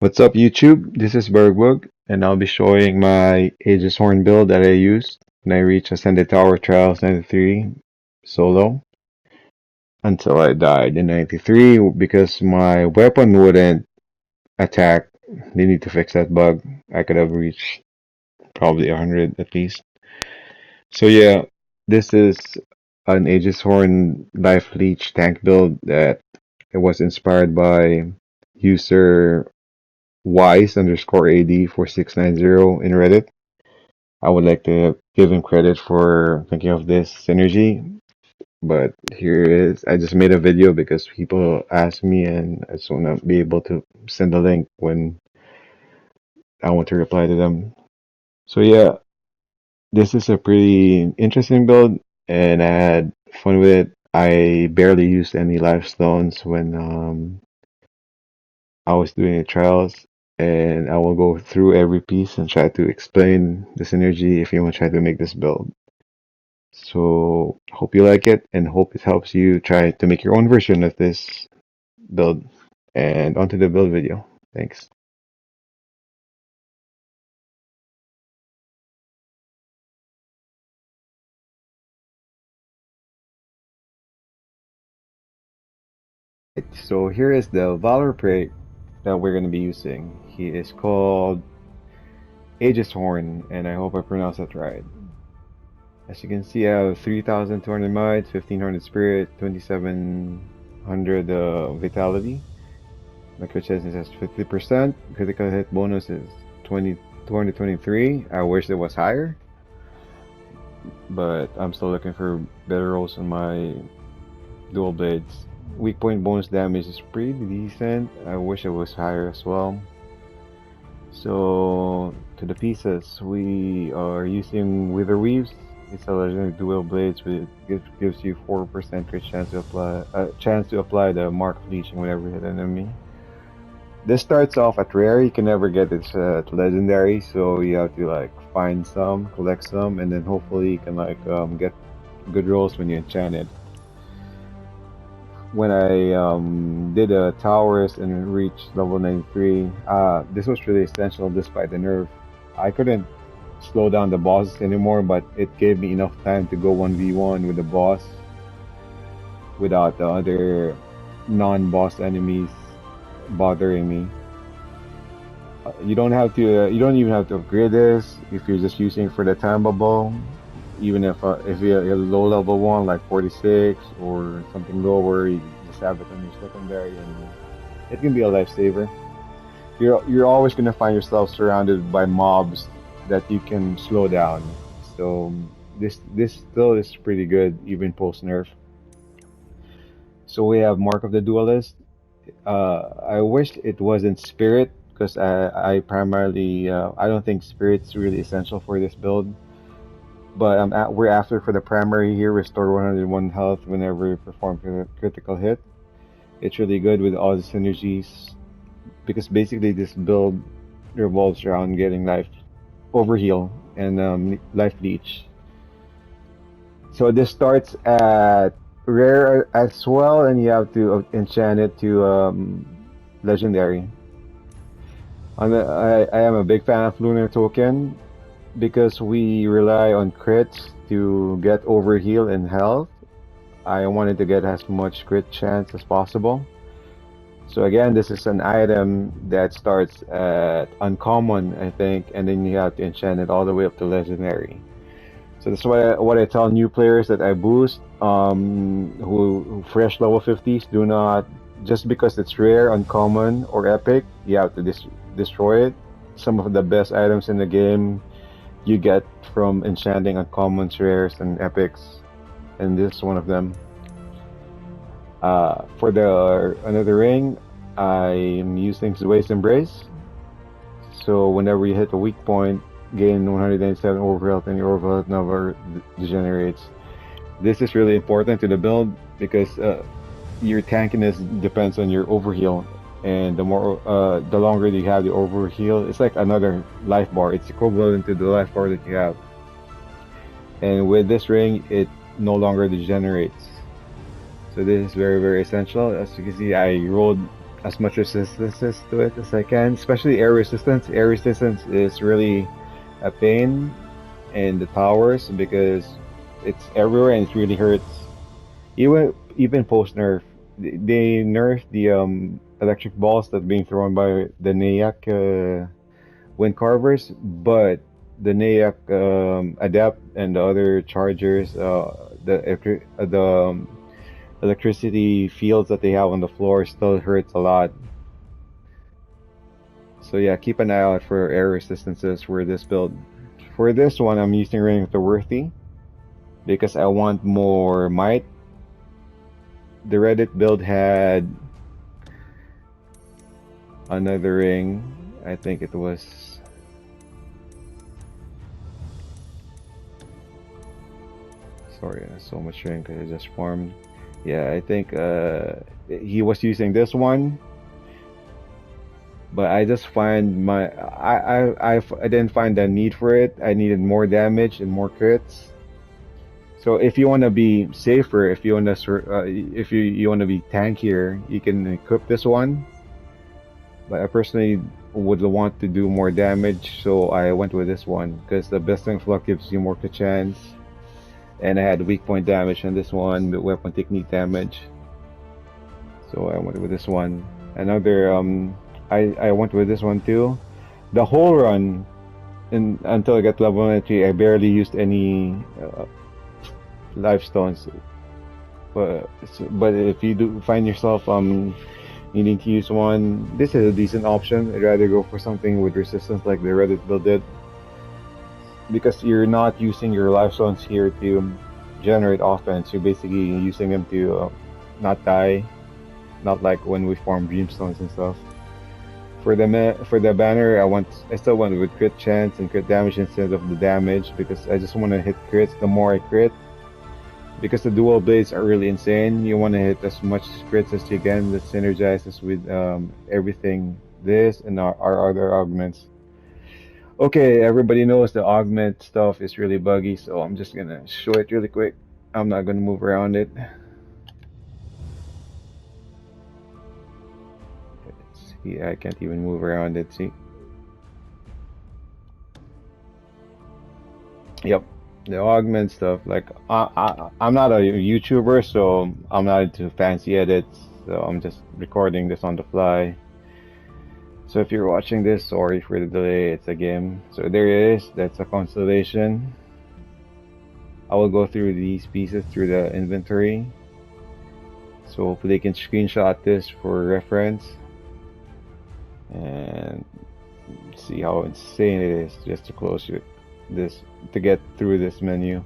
What's up, YouTube? This is Bergbook, and I'll be showing my Aegishorn build that I used when I reached Ascended Tower Trials 93 solo until I died in 93 because my weapon wouldn't attack. They need to fix that bug. I could have reached probably 100 at least. So yeah, this is an Aegishorn Life Leech tank build that it was inspired by user wise_AD4690 in Reddit. I would like to give him credit for thinking of this synergy, but here it is. I just made a video because people asked me, and I just want to be able to send a link when I want to reply to them. So yeah, this is a pretty interesting build, and I had fun with it. I barely used any life stones when I was doing the trials, and I will go through every piece and try to explain the synergy if you want to try to make this build. So hope you like it and hope it helps you try to make your own version of this build. And onto the build video. Thanks. So here is the Valor Prey that we're going to be using. He is called Aegishorn, and I hope I pronounced that right. As you can see, I have 3,200 might, 1,500 spirit, 2,700 vitality. My crit chance is 50%. Critical hit bonus is 223. I wish it was higher, but I'm still looking for better rolls on my dual blades. Weak point bonus damage is pretty decent. I wish it was higher as well. So to the pieces, we are using Wither Weaves. It's a legendary dual blades which gives you 4% crit chance to apply the Mark Leech whenever you hit an enemy. This starts off at rare. You can never get it at legendary, so you have to like find some, collect some, and then hopefully you can like get good rolls when you enchant it. When I did a towers and reached level 93, this was really essential despite the nerf. I couldn't slow down the bosses anymore, but it gave me enough time to go 1v1 with the boss without the other non-boss enemies bothering me. You don't have to. You don't even have to upgrade this if you're just using for the time bubble. Even if you're a low level one like 46 or something lower, you just have it on your secondary, and it can be a lifesaver. You're always gonna find yourself surrounded by mobs that you can slow down. So this still is pretty good even post nerf. So we have Mark of the Duelist. I wish it wasn't Spirit because I primarily I don't think Spirit's really essential for this build. But we're after for the primary here. Restore 101 health whenever you perform a critical hit. It's really good with all the synergies because basically this build revolves around getting life overheal and life leech. So this starts at rare as well, and you have to enchant it to legendary. I am a big fan of Lunar Token because we rely on crits to get overheal and health. I wanted to get as much crit chance as possible. So again, this is an item that starts at uncommon, I think, and then you have to enchant it all the way up to legendary. So that's what I tell new players that I boost, who fresh level 50s, do not, just because it's rare, uncommon, or epic, you have to destroy it. Some of the best items in the game you get from enchanting uncommons, rares, and epics, and this is one of them. For the another ring, I'm using Zway's Embrace. So whenever you hit a weak point, gain 197 overhealth, and your overhealth never degenerates. This is really important to the build because your tankiness depends on your overheal, and the longer you have the overheal, it's like another life bar. It's equivalent to the life bar that you have. And with this ring, it no longer degenerates. So this is very essential. As you can see, I rolled as much resistance to it as I can, especially air resistance. Air resistance is really a pain in the towers because it's everywhere and it really hurts. Even post nerf, they nerf the electric balls that being thrown by the Nayak wind carvers, but the Nayak adapt and the other chargers, the electricity fields that they have on the floor still hurts a lot. So yeah, keep an eye out for air resistances for this build. For this one, I'm using Ring of the Worthy because I want more might. The Reddit build had another ring. I think it was. Sorry, so much ring because I just farmed. Yeah, I think he was using this one, but I just find I didn't find the need for it. I needed more damage and more crits. So if you want to be safer, if you want to if you want to be tankier, you can equip this one. But I personally would want to do more damage, so I went with this one because the Blessing Flock gives you more chance. And I had weak point damage on this one, but weapon technique damage. So I went with this one. Another I went with this one too. The whole run, until I got level 93, I barely used any life stones. But if you do find yourself needing to use one, this is a decent option. I'd rather go for something with resistance like the Reddit build did, because you're not using your life stones here to generate offense. You're basically using them to not die, not like when we farm dreamstones and stuff. For the banner, I still went with crit chance and crit damage instead of the damage because I just want to hit crits. The more I crit, because the dual blades are really insane, you want to hit as much crits as you can. That synergizes with everything. This and our other augments. Okay, everybody knows the augment stuff is really buggy, so I'm just gonna show it really quick. I'm not gonna move around it. See, I can't even move around it, see? Yep, the augment stuff, like, I'm not a YouTuber, so I'm not into fancy edits, so I'm just recording this on the fly. So if you're watching this, sorry for the delay, it's a game. So there it is, that's a constellation. I will go through these pieces through the inventory. So hopefully you can screenshot this for reference. And see how insane it is just to close this, to get through this menu.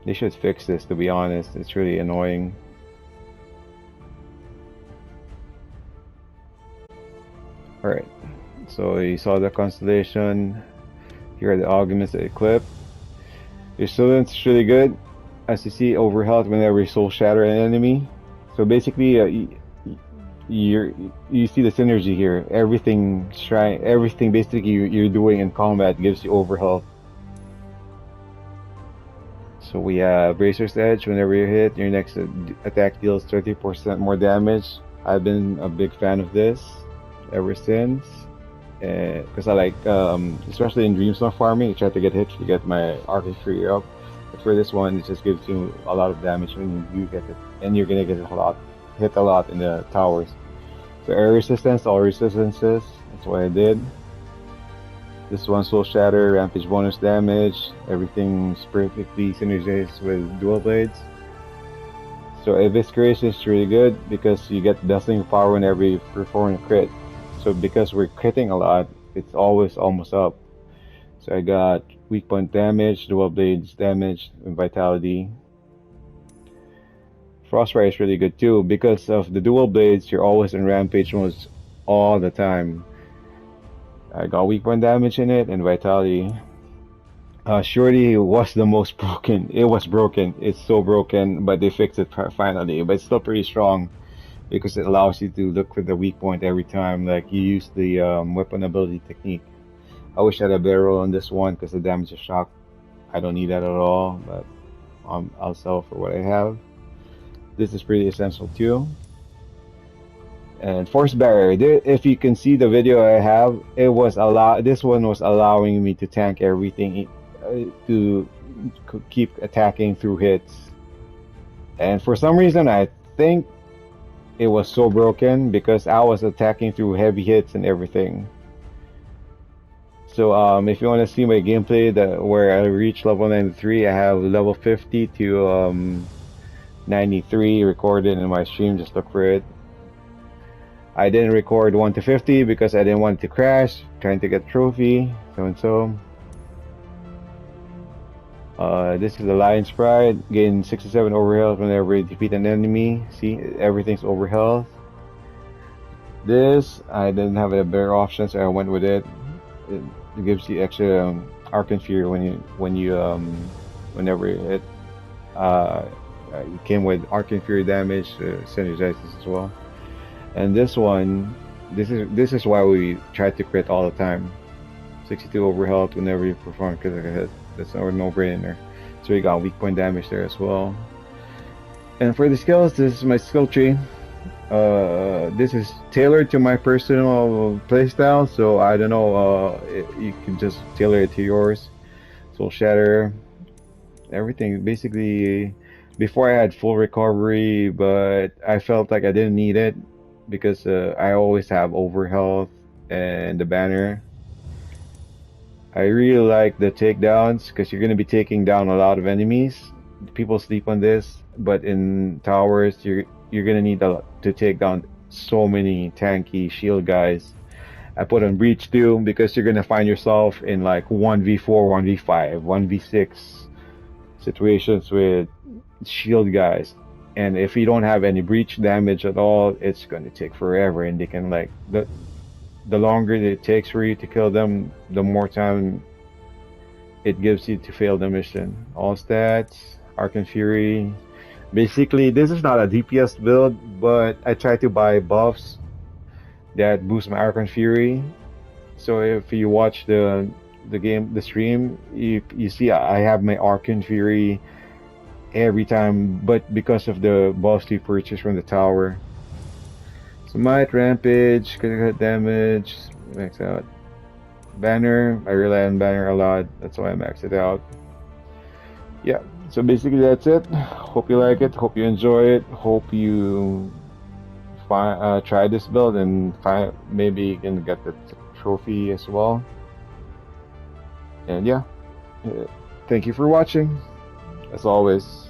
They should fix this, to be honest, it's really annoying. Alright, so you saw the constellation. Here are the augments that equip. Your students is really good. As you see, overheal whenever you soul shatter an enemy. So basically, you see the synergy here. Everything basically you're doing in combat gives you overheal. So we have Bracer's Edge. Whenever you hit, your next attack deals 30% more damage. I've been a big fan of this ever since, because I like, especially in Dreamstone farming, you try to get hit, you get my artistry up. But for this one, it just gives you a lot of damage when you get it, and you're gonna get hit a lot in the towers. So air resistance, all resistances, that's what I did. This one, Soul Shatter, Rampage bonus damage, everything's perfectly synergized with dual blades. So Evisceration is really good because you get Dazzling Power whenever you perform a crit. So because we're critting a lot, it's always almost up. So I got weak point damage, dual blades damage, and vitality. Frostbite is really good too because of the dual blades. You're always in rampage modes all the time. I got weak point damage in it and vitality. Shorty was the most broken. It was broken. It's so broken, but they fixed it finally. But it's still pretty strong because it allows you to look for the weak point every time. Like you use the weapon ability technique. I wish I had a barrel on this one because the damage of shock. I don't need that at all, but I'll sell for what I have. This is pretty essential too. And force barrier. If you can see the video I have, it was allow. This one was allowing me to tank everything, to keep attacking through hits. And for some reason, I think it was so broken because I was attacking through heavy hits and everything. So if you want to see my gameplay, where I reached level 93, I have level 50 to 93 recorded in my stream. Just look for it. I didn't record 1 to 50 because I didn't want it to crash. Trying to get trophy, so and so. This is the Lion's Pride. Gain 67 overhealth whenever you defeat an enemy. See, everything's overhealth. This, I didn't have a better option, so I went with it. It gives you extra Arc and Fury whenever it came with Arc and Fury damage, synergizes as well. And this one, this is why we try to crit all the time. 62 overhealth whenever you perform critical hit. That's a no-brainer. So we got weak point damage there as well. And for the skills, this is my skill tree. This is tailored to my personal playstyle, so I don't know. You can just tailor it to yours. Soul Shatter, everything basically. Before I had full recovery, but I felt like I didn't need it because I always have overhealth and the banner. I really like the takedowns because you're going to be taking down a lot of enemies. People sleep on this, but in towers you're going to need to take down so many tanky shield guys. I put on breach too because you're going to find yourself in like 1v4, 1v5, 1v6 situations with shield guys. And if you don't have any breach damage at all, it's going to take forever, and they can like the longer it takes for you to kill them, the more time it gives you to fail the mission. All stats, Arc and Fury. Basically, this is not a DPS build, but I try to buy buffs that boost my Arc and Fury. So if you watch the stream, you see I have my Arc and Fury every time, but because of the buffs we purchase from the tower. So Might, Rampage, critical hit damage, max out. Banner, I rely on Banner a lot, that's why I max it out. Yeah, so basically that's it. Hope you like it, hope you enjoy it, hope you try this build and maybe you can get the trophy as well. And yeah, thank you for watching, as always.